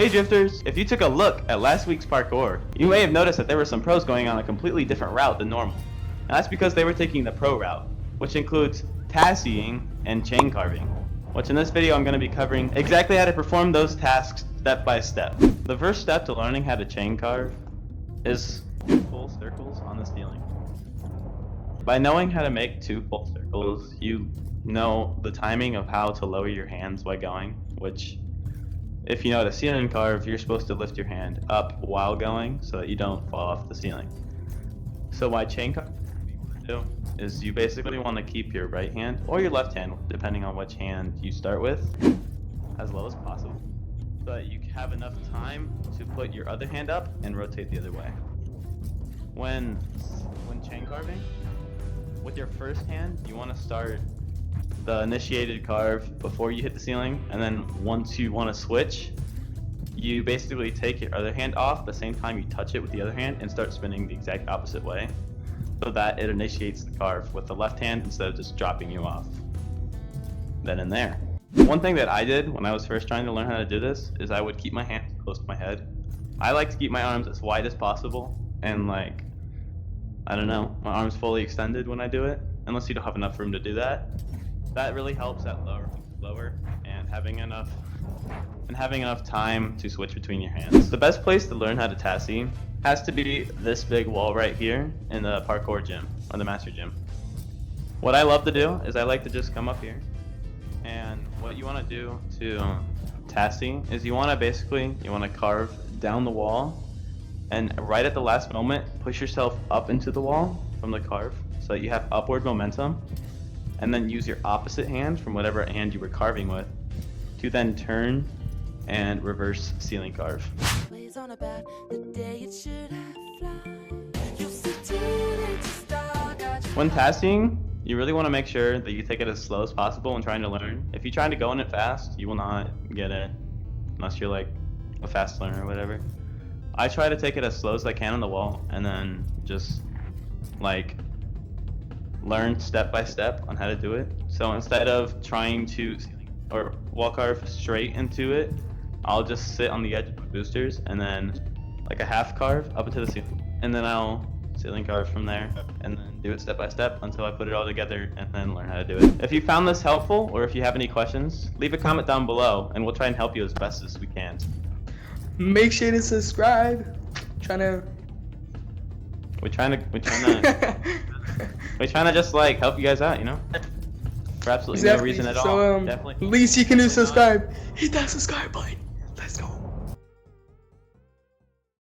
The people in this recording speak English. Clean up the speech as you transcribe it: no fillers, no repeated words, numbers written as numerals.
Hey drifters, if you took a look at last week's parkour, you may have noticed that there were some pros going on a completely different route than normal. And that's because they were taking the pro route, which includes tassying and chain carving, which in this video I'm going to be covering exactly how to perform those tasks step by step. The first step to learning how to chain carve is full circles on the ceiling. By knowing how to make 2 full circles, you know the timing of how to lower your hands while going, which if you know how to ceiling carve, you're supposed to lift your hand up while going so that you don't fall off the ceiling. So why chain carve, what you want to do is you basically want to keep your right hand or your left hand, depending on which hand you start with, as low as possible, so that you have enough time to put your other hand up and rotate the other way. When chain carving, with your first hand, you want to start the initiated carve before you hit the ceiling, and then once you want to switch, you basically take your other hand off the same time you touch it with the other hand and start spinning the exact opposite way, so that it initiates the carve with the left hand instead of just dropping you off then and there. One thing that I did when I was first trying to learn how to do this is I would keep my hands close to my head. I like to keep my arms as wide as possible and my arms fully extended when I do it, unless you don't have enough room to do that. That really helps at lower and having enough time to switch between your hands. The best place to learn how to tassy has to be this big wall right here in the parkour gym or the master gym. What I love to do is I like to just come up here, and what you want to do to tassy is you want to carve down the wall, and right at the last moment push yourself up into the wall from the carve so that you have upward momentum, and then use your opposite hand from whatever hand you were carving with to then turn and reverse ceiling carve. When tassying, you really want to make sure that you take it as slow as possible when trying to learn. If you're trying to go in it fast, you will not get it unless you're like a fast learner or whatever. I try to take it as slow as I can on the wall and then just learn step by step on how to do it. So instead of trying to wall carve straight into it, I'll just sit on the edge of the boosters and then like a half carve up into the ceiling, and then I'll ceiling carve from there and then do it step by step until I put it all together and then learn how to do it. If you found this helpful or if you have any questions, leave a comment down below and we'll try and help you as best as we can. Make sure to subscribe. We're trying to just help you guys out, you know? For absolutely no reason at all. So Definitely. least you can do is subscribe. Hit that subscribe button.